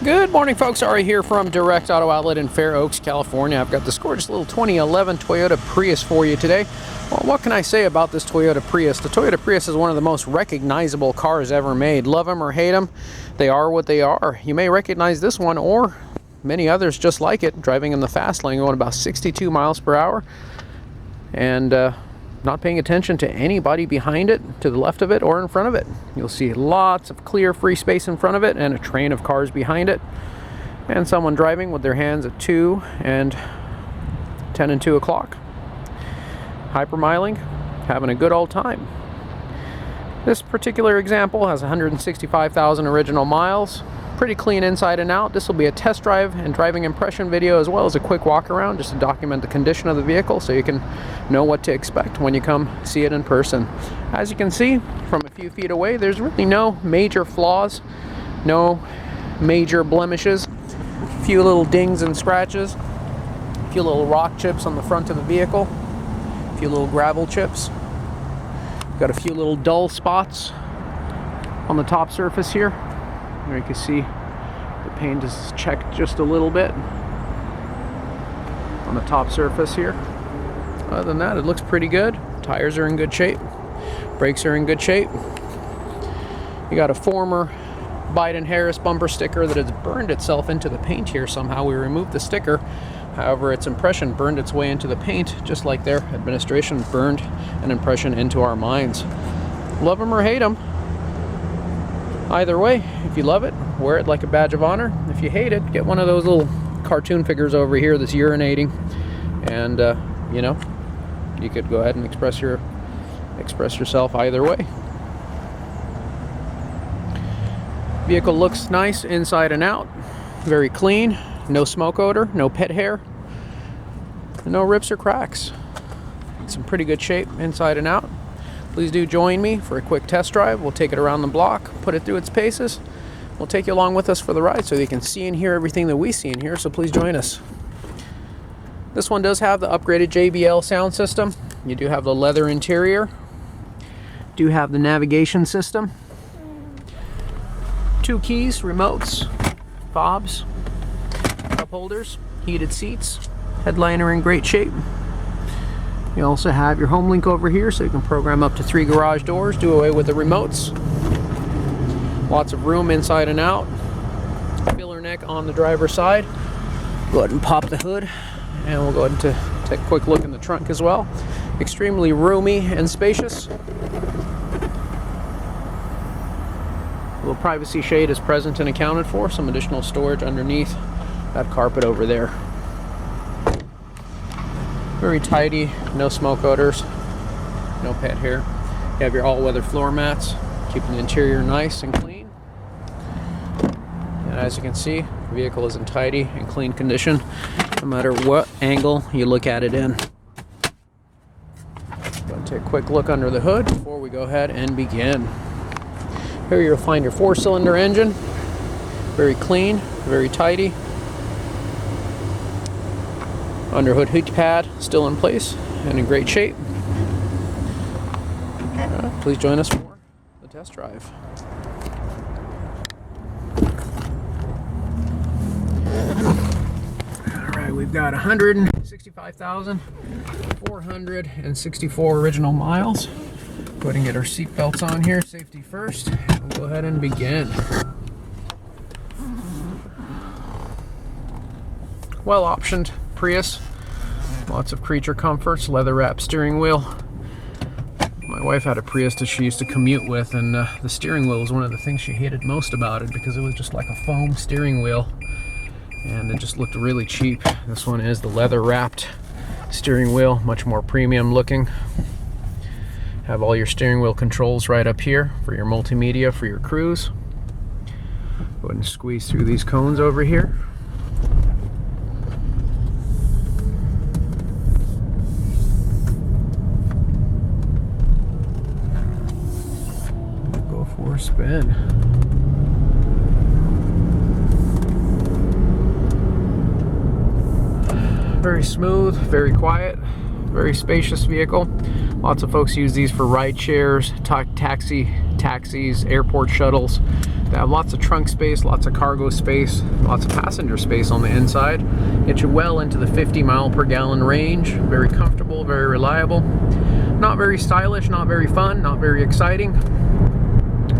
Good morning, folks. Ari here from Direct Auto Outlet in Fair Oaks, California. I've got this gorgeous little 2011 Toyota Prius for you today. Well, what can I say about this Toyota Prius? The Toyota Prius is one of the most recognizable cars ever made. Love them or hate them, they are what they are. You may recognize this one or many others just like it, driving in the fast lane going about 62 miles per hour and not paying attention to anybody behind it, to the left of it or in front of it. You'll see lots of clear free space in front of it and a train of cars behind it, and someone driving with their hands at 2 and 10 and 2 o'clock. Hypermiling, having a good old time. This particular example has 165,000 original miles. Pretty clean inside and out. This will be a test drive and driving impression video as well as a quick walk around just to document the condition of the vehicle so you can know what to expect when you come see it in person. As you can see from a few feet away, there's really no major flaws, no major blemishes. A few little dings and scratches, a few little rock chips on the front of the vehicle, a few little gravel chips. Got a few little dull spots on the top surface here. There you can see the paint is checked just a little bit on the top surface here. Other than that, it looks pretty good. Tires are in good shape. Brakes are in good shape. You got a former Biden-Harris bumper sticker that has burned itself into the paint here somehow. We removed the sticker. However, its impression burned its way into the paint, just like their administration burned an impression into our minds. Love them or hate them. Either way, if you love it, wear it like a badge of honor. If you hate it, get one of those little cartoon figures over here that's urinating, and you know, you could go ahead and express yourself either way. Vehicle looks nice inside and out, very clean, no smoke odor, no pet hair, no rips or cracks. It's in pretty good shape inside and out. Please do join me for a quick test drive. We'll take it around the block, put it through its paces. We'll take you along with us for the ride so you can see and hear everything that we see in here, so please join us. This one does have the upgraded JBL sound system. You do have the leather interior. Do have the navigation system. 2 keys, remotes, fobs, cup holders, heated seats, headliner in great shape. You also have your home link over here so you can program up to 3 garage doors, do away with the remotes. Lots of room inside and out. Filler neck on the driver's side. Go ahead and pop the hood and we'll go ahead and take a quick look in the trunk as well. Extremely roomy and spacious. A little privacy shade is present and accounted for. Some additional storage underneath that carpet over there. Very tidy, no smoke odors, no pet hair. You have your all-weather floor mats, keeping the interior nice and clean. And as you can see, the vehicle is in tidy and clean condition, no matter what angle you look at it in. Going to take a quick look under the hood before we go ahead and begin. Here you'll find your 4-cylinder engine, very clean, very tidy. Underhood heat pad still in place and in great shape. Please join us for the test drive. Alright, we've got 165,464 original miles. Go ahead and get our seat belts on here, safety first. We'll go ahead and begin. Well optioned Prius, lots of creature comforts, leather wrapped steering wheel. My wife had a Prius that she used to commute with, and the steering wheel was one of the things she hated most about it because it was just like a foam steering wheel and it just looked really cheap. This one is the leather wrapped steering wheel, much more premium looking. Have all your steering wheel controls right up here for your multimedia, for your cruise. Go ahead and squeeze through these cones over here. For a spin. Very smooth, very quiet, very spacious vehicle. Lots of folks use these for ride shares, taxi taxis, airport shuttles. They have lots of trunk space, lots of cargo space, lots of passenger space on the inside. Get you well into the 50 mile per gallon range. Very comfortable, very reliable. Not very stylish, not very fun, not very exciting.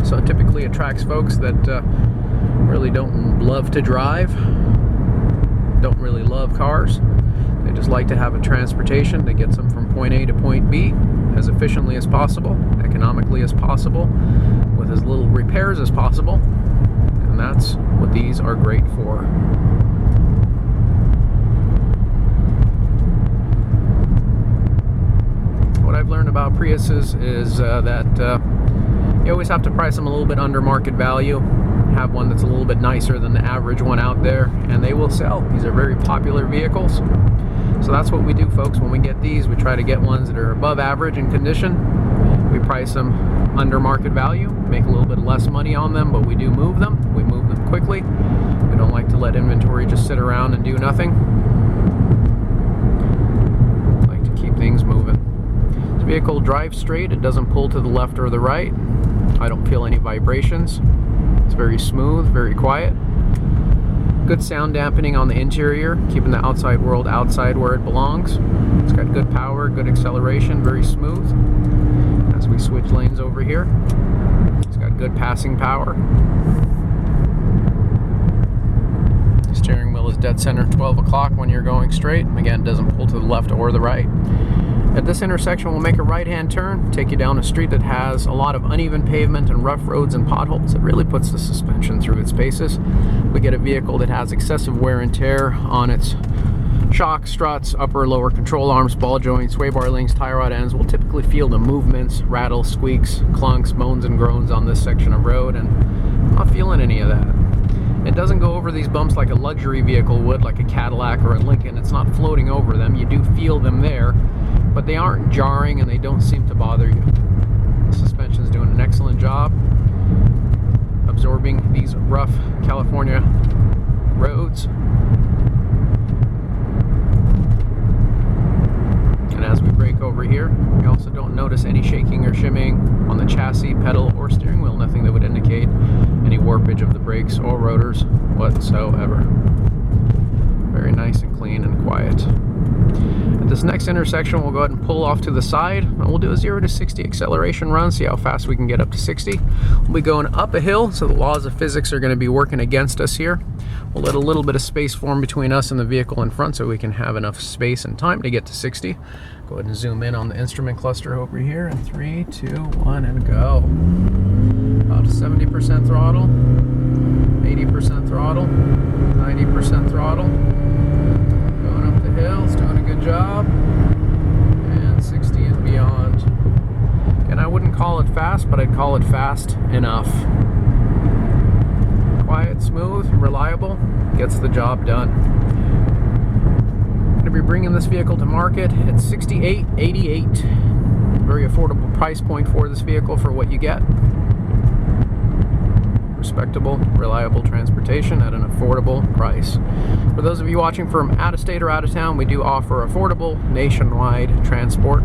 So it typically attracts folks that really don't love to drive, don't really love cars. They just like to have a transportation that gets them from point A to point B as efficiently as possible, economically as possible, with as little repairs as possible. And that's what these are great for. What I've learned about Priuses is that you always have to price them a little bit under market value. Have one that's a little bit nicer than the average one out there, and they will sell. These are very popular vehicles. So that's what we do, folks. When we get these, we try to get ones that are above average in condition. We price them under market value, make a little bit less money on them, but we do move them. We move them quickly. We don't like to let inventory just sit around and do nothing. We like to keep things moving. This vehicle drives straight. It doesn't pull to the left or the right. I don't feel any vibrations. It's very smooth, very quiet. Good sound dampening on the interior, keeping the outside world outside where it belongs. It's got good power, good acceleration, very smooth. As we switch lanes over here, it's got good passing power. The steering wheel is dead center 12 o'clock when you're going straight. Again, it doesn't pull to the left or the right. At this intersection, we'll make a right-hand turn, take you down a street that has a lot of uneven pavement and rough roads and potholes. It really puts the suspension through its paces. We get a vehicle that has excessive wear and tear on its shocks, struts, upper and lower control arms, ball joints, sway bar links, tie rod ends. We'll typically feel the movements, rattles, squeaks, clunks, moans and groans on this section of road, and I'm not feeling any of that. It doesn't go over these bumps like a luxury vehicle would, like a Cadillac or a Lincoln. It's not floating over them. You do feel them there, but they aren't jarring and they don't seem to bother you. The suspension's doing an excellent job absorbing these rough California roads. And as we brake over here, we also don't notice any shaking or shimmying on the chassis, pedal, or steering wheel. Nothing that would indicate any warpage of the brakes or rotors whatsoever. Very nice and clean and quiet. At this next intersection, we'll go ahead and pull off to the side, and we'll do a 0 to 60 acceleration run, see how fast we can get up to 60. We'll be going up a hill, so the laws of physics are going to be working against us here. We'll let a little bit of space form between us and the vehicle in front so we can have enough space and time to get to 60. Go ahead and zoom in on the instrument cluster over here, and 3, 2, 1, and go. About 70% throttle, 80% throttle, 90% throttle. Going up the hill, it's doing a good job. And 60 and beyond. And I wouldn't call it fast, but I'd call it fast enough. Quiet, smooth, reliable, gets the job done. Going to be bringing this vehicle to market at $68.88. Very affordable price point for this vehicle for what you get. Respectable, reliable transportation at an affordable price. For those of you watching from out of state or out of town, we do offer affordable nationwide transport.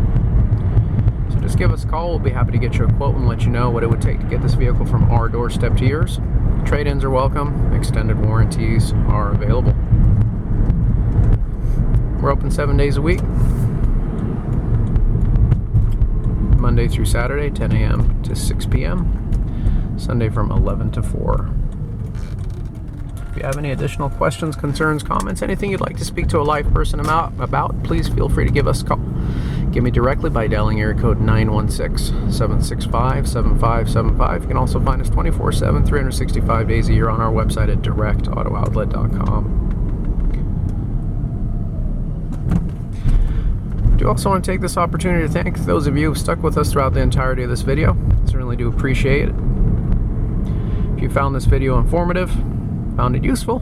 So just give us a call. We'll be happy to get you a quote and let you know what it would take to get this vehicle from our doorstep to yours. Trade-ins are welcome. Extended warranties are available. We're open 7 days a week. Monday through Saturday, 10 a.m. to 6 p.m. Sunday from 11 to 4. If you have any additional questions, concerns, comments, anything you'd like to speak to a live person about, please feel free to give us a call. Give me directly by dialing area code 916-765-7575. You can also find us 24/7, 365 days a year on our website at directauto-outlet.com. I do also want to take this opportunity to thank those of you who stuck with us throughout the entirety of this video. Certainly do appreciate it. If you found this video informative, found it useful,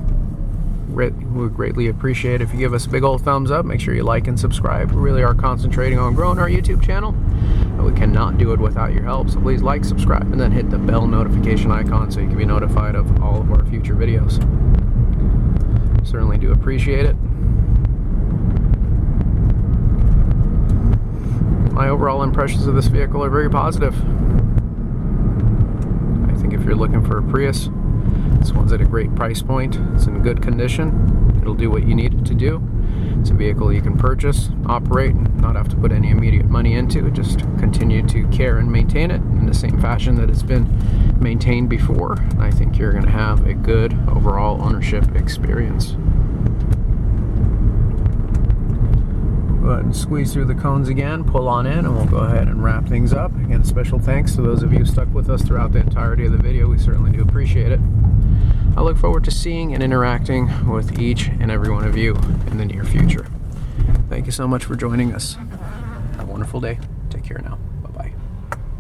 we would greatly appreciate it if you give us a big old thumbs up. Make sure you like and subscribe. We really are concentrating on growing our YouTube channel, and we cannot do it without your help. So please like, subscribe, and then hit the bell notification icon so you can be notified of all of our future videos. Certainly do appreciate it. My overall impressions of this vehicle are very positive. you're looking for a Prius, this one's at a great price point. It's in good condition. It'll do what you need it to do. It's a vehicle you can purchase, operate, and not have to put any immediate money into. Just continue to care and maintain it in the same fashion that it's been maintained before. I think you're going to have a good overall ownership experience. Go ahead and squeeze through the cones again, pull on in, and we'll go ahead and wrap things up. Again, special thanks to those of you who stuck with us throughout the entirety of the video. We certainly do appreciate it. I look forward to seeing and interacting with each and every one of you in the near future. Thank you so much for joining us. Have a wonderful day. Take care now.